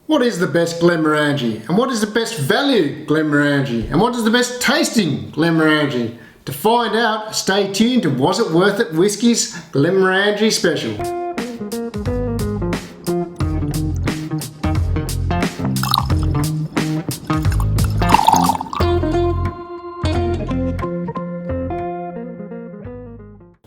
What is the best Glenmorangie? And what is the best value Glenmorangie? And what is the best tasting Glenmorangie? To find out, stay tuned to Was It Worth It Whisky's Glenmorangie Special.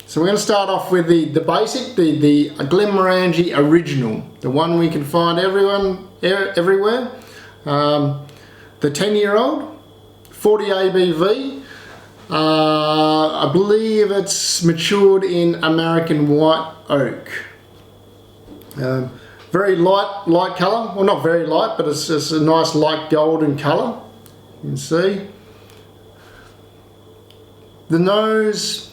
So we're going to start off with the basic, the Glenmorangie Original, the one we can find everywhere. The 10-year-old, 40 ABV. I believe it's matured in American white oak. Very light colour. Well, not very light, but it's a nice light golden colour. You can see. The nose.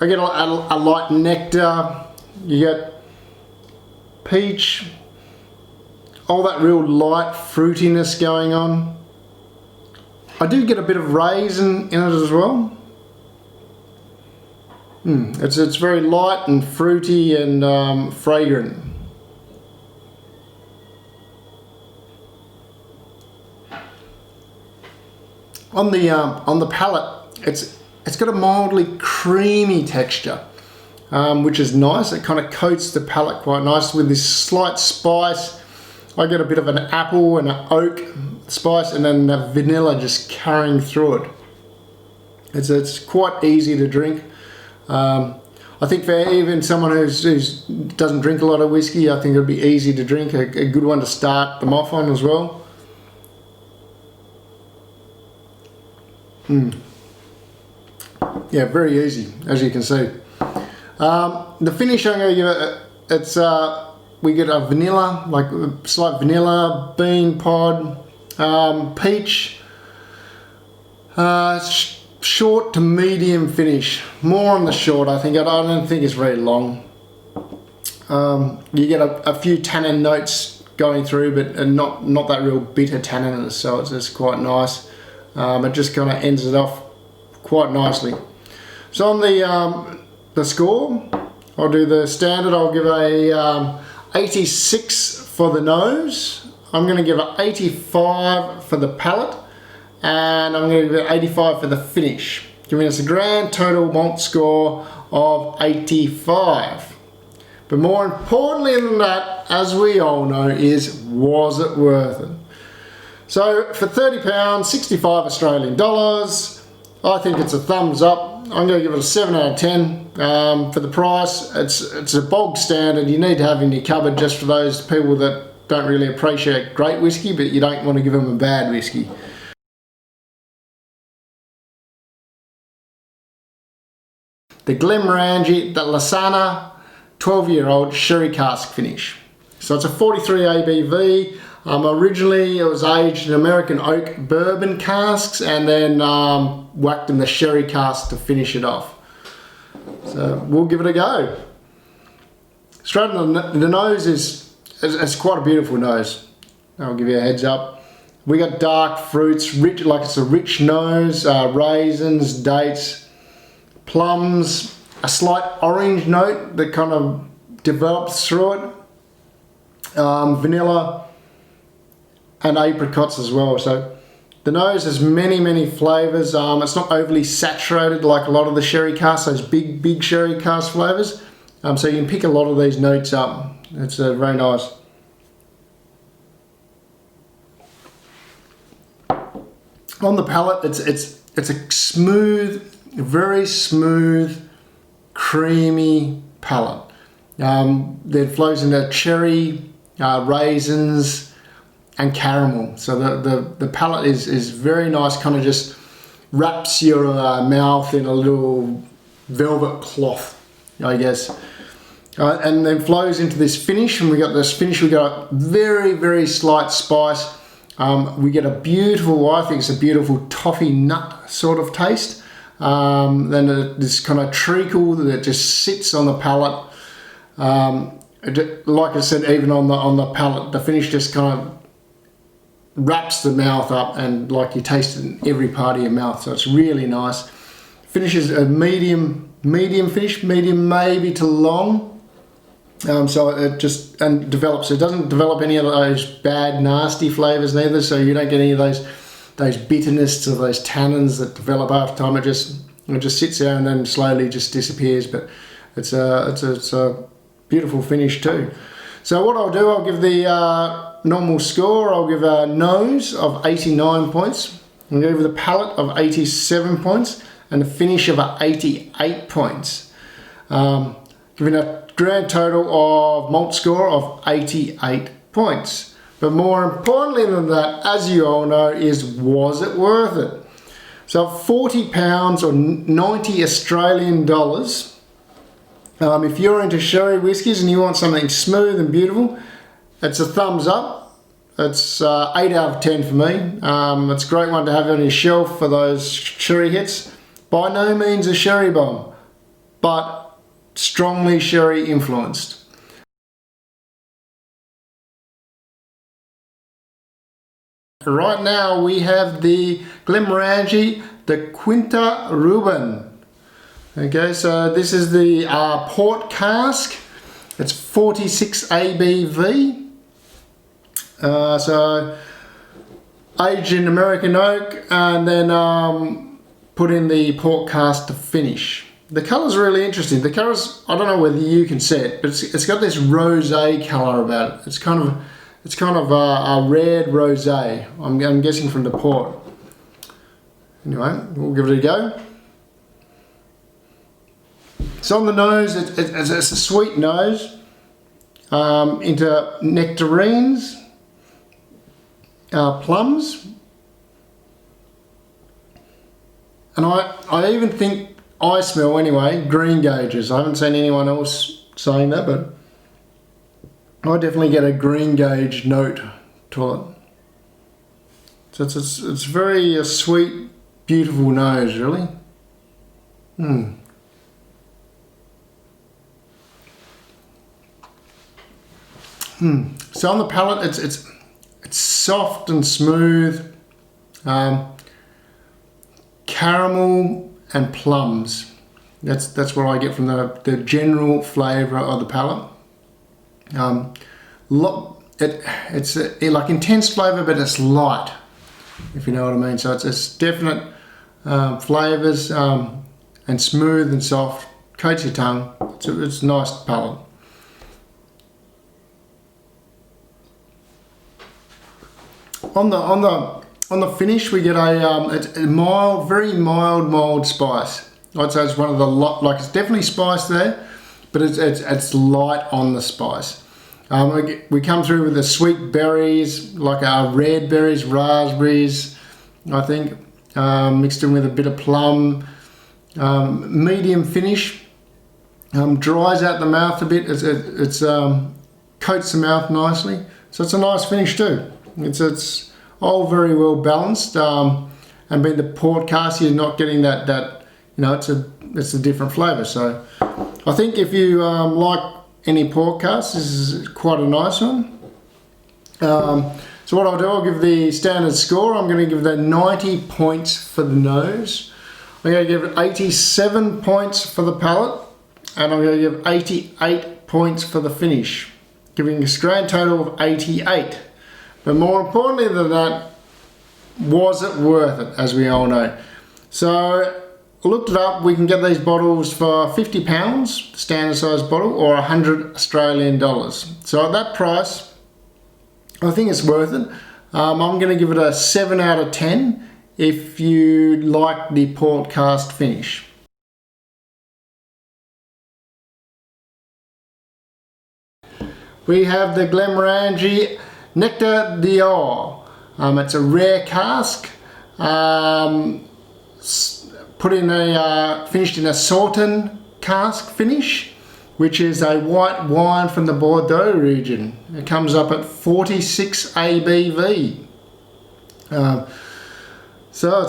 I get a light nectar, you get peach, all that real light fruitiness going on. I do get a bit of raisin in it as well. It's very light and fruity and fragrant. On the palate, it's got a mildly creamy texture, which is nice. It kind of coats the palate quite nice with this slight spice. I get a bit of an apple and an oak spice, and then the vanilla just carrying through it. It's quite easy to drink. I think for even someone who doesn't drink a lot of whiskey, I think it'd be easy to drink. A good one to start them off on as well. Yeah, very easy, as you can see. The finish I'm going to give it, we get a vanilla, like a slight vanilla, bean pod, peach, short to medium finish. More on the short, I think. I don't think it's very long. You get a few tannin notes going through, but not that real bitter tannin, so it's quite nice. It just kind of ends it off quite nicely. So on the score, I'll do the standard. I'll give a 86 for the nose. I'm going to give it 85 for the palate, and I'm going to give it 85 for the finish, giving us a grand total malt score of 85. But more importantly than that, as we all know, is was it worth it? So for £30, 65 Australian dollars, I think it's a thumbs up. I'm going to give it a 7 out of 10 for the price. It's a bog standard you need to have in your cupboard just for those people that don't really appreciate great whiskey, but you don't want to give them a bad whiskey. The Glenmorangie Lasanta 12-year-old sherry cask finish. So it's a 43 ABV. Originally it was aged in American oak bourbon casks and then whacked in the sherry cask to finish it off. So we'll give it a go. Straight on the nose it's quite a beautiful nose. I'll give you a heads up. We got dark fruits, rich, like it's a rich nose, raisins, dates, plums, a slight orange note that kind of develops through it, vanilla, and apricots as well. So the nose has many flavors. It's not overly saturated like a lot of the sherry casks, those big sherry cask flavors. So you can pick a lot of these notes up. It's very nice. On the palate, it's a smooth, very smooth, creamy palate. That flows into cherry, raisins, and caramel. So the palate is very nice, kind of just wraps your mouth in a little velvet cloth, I guess. And then flows into this finish, and we got very slight spice. We get a beautiful, I think it's a beautiful toffee nut sort of taste. Then this kind of treacle that just sits on the palate. Like I said, even on the palate, the finish just kind of wraps the mouth up, and like you taste it in every part of your mouth. So it's really nice. Finishes a medium finish, medium maybe to long. So it just develops. It doesn't develop any of those bad, nasty flavors neither. So you don't get any of those bitterness or those tannins that develop after time. It just sits there and then slowly just disappears. But it's a beautiful finish too. So what I'll do, I'll give the normal score. I'll give a nose of 89 points. I'll give the palate of 87 points and a finish of 88 points. Giving a grand total of malt score of 88 points. But more importantly than that, as you all know, is was it worth it? So £40 or 90 Australian dollars. If you're into sherry whiskies and you want something smooth and beautiful, it's a thumbs up. It's 8 out of 10 for me. It's a great one to have on your shelf for those sherry hits. By no means a sherry bomb, but strongly sherry influenced. Right now we have the Glenmorangie, the Quinta Ruban. Okay, so this is the port cask. It's 46 ABV. So aged in American oak and then put in the port cask to finish. The colour's really interesting. The colour's, I don't know whether you can see it, but it's got this rosé colour about it. It's kind of a red rosé. I'm guessing from the port. Anyway, we'll give it a go. So on the nose, it's a sweet nose into nectarines, plums, and I even think I smell anyway green gages. I haven't seen anyone else saying that, but I definitely get a green gauge note to it. So it's very sweet, beautiful nose, really. So on the palate, it's soft and smooth, caramel and plums. That's what I get from the general flavour of the palate. It's like intense flavour, but it's light, if you know what I mean. So it's definite flavours and smooth and soft. Coats your tongue. It's a nice palate. On the finish, we get a mild, very mild spice. I'd say it's one of the it's definitely spice there, but it's light on the spice. We come through with the sweet berries, like red berries, raspberries, I think, mixed in with a bit of plum. Medium finish, dries out the mouth a bit. It's coats the mouth nicely, so it's a nice finish too. It's all very well balanced, and being the port cask, you're not getting that it's a different flavour. So I think if you like any port cask, this is quite a nice one. So what I'll do, I'll give the standard score. I'm going to give that 90 points for the nose. I'm going to give it 87 points for the palate, and I'm going to give 88 points for the finish, giving a grand total of 88. But more importantly than that, was it worth it, as we all know? So I looked it up. We can get these bottles for £50, standard size bottle, or 100 Australian dollars. So at that price, I think it's worth it. I'm going to give it a 7 out of 10 if you like the port cask finish. We have the Glenmorangie Nectar DOr. It's a rare cask, finished in a Sauternes cask finish, which is a white wine from the Bordeaux region. It comes up at 46 ABV. So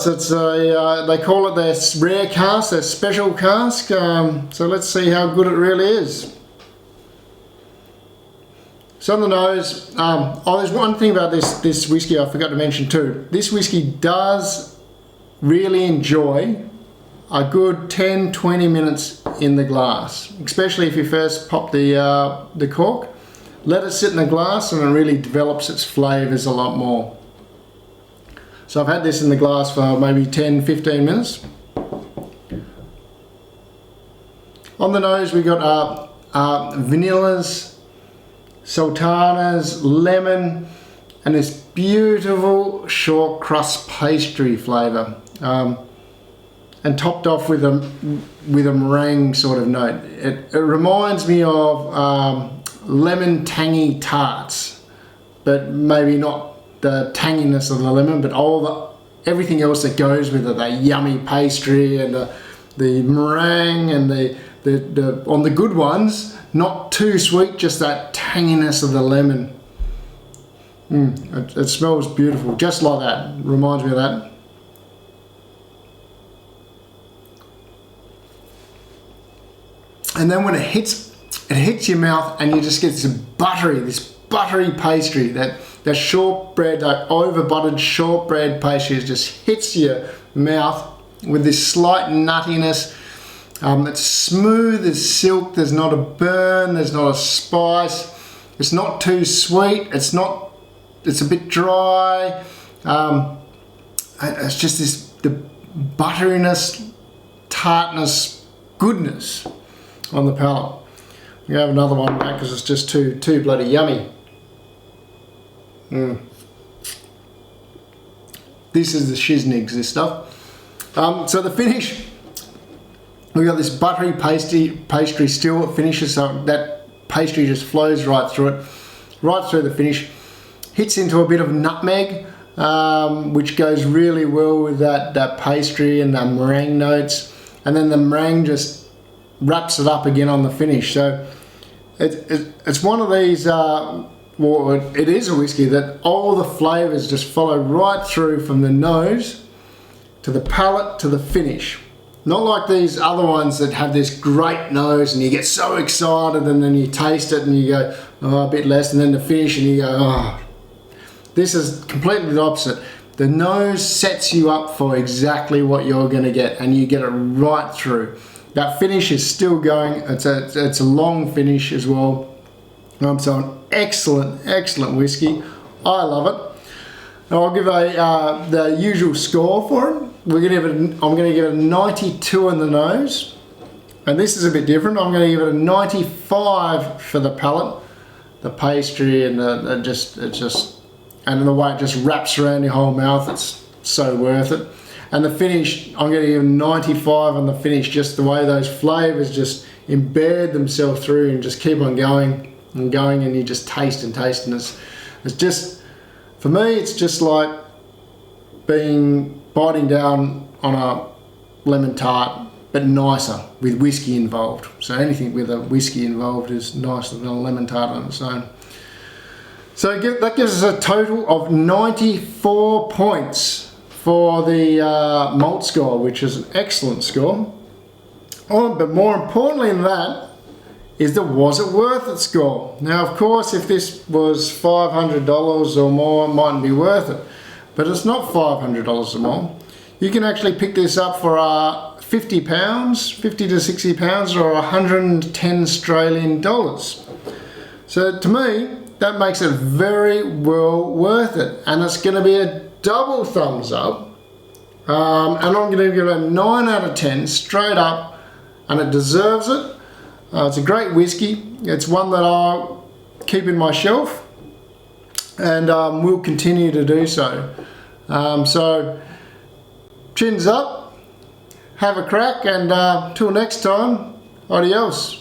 they call it their rare cask, their special cask. So let's see how good it really is. So on the nose, there's one thing about this whiskey I forgot to mention too. This whiskey does really enjoy a good 10-20 minutes in the glass, especially if you first pop the cork. Let it sit in the glass and it really develops its flavours a lot more. So I've had this in the glass for maybe 10-15 minutes. On the nose we got vanillas, sultanas, lemon, and this beautiful short crust pastry flavour, and topped off with a meringue sort of note. It reminds me of lemon tangy tarts, but maybe not the tanginess of the lemon, but everything else that goes with it, the yummy pastry and the meringue and the on the good ones, not too sweet, just that tanginess of the lemon. It smells beautiful, just like that. Reminds me of that. And then when it hits your mouth, and you just get this buttery pastry, that shortbread, that over buttered shortbread pastry just hits your mouth with this slight nuttiness. It's smooth as silk. There's not a burn. There's not a spice. It's not too sweet. It's a bit dry. It's just the butteriness, tartness, goodness on the palate. We have another one back because it's just too bloody yummy. This is the shiznigs, this stuff. So the finish, we got this buttery pastry still. It finishes, so that pastry just flows right through it, right through the finish. Hits into a bit of nutmeg, which goes really well with that pastry and the meringue notes, and then the meringue just wraps it up again on the finish. So it's one of these, well, it is a whiskey that all the flavours just follow right through from the nose to the palate to the finish. Not like these other ones that have this great nose and you get so excited and then you taste it and you go, oh, a bit less, and then the finish and you go, oh. This is completely the opposite. The nose sets you up for exactly what you're going to get, and you get it right through. That finish is still going. It's a long finish as well. So an excellent whiskey. I love it. Now I'll give the usual score for it. I'm going to give it a 92 on the nose, and this is a bit different. I'm going to give it a 95 for the palate, the pastry, and and the way it just wraps around your whole mouth. It's so worth it. And the finish, I'm going to give 95 on the finish, just the way those flavours just embed themselves through and just keep on going and going, and you just taste and taste, and it's just, for me, it's just like biting down on a lemon tart, but nicer, with whiskey involved. So anything with a whiskey involved is nicer than a lemon tart on its own. So that gives us a total of 94 points for the malt score, which is an excellent score. Oh, but more importantly than that is the was it worth it score. Now, of course, if this was $500 or more, it mightn't be worth it. But it's not $500 or more. You can actually pick this up for £50, £50 to £60, or 110 Australian dollars. So to me, that makes it very well worth it, and it's going to be a double thumbs up, and I'm going to give it a 9 out of 10 straight up, and it deserves it. It's a great whiskey. It's one that I'll keep in my shelf, and will continue to do so. So chins up, have a crack, and till next time, adios.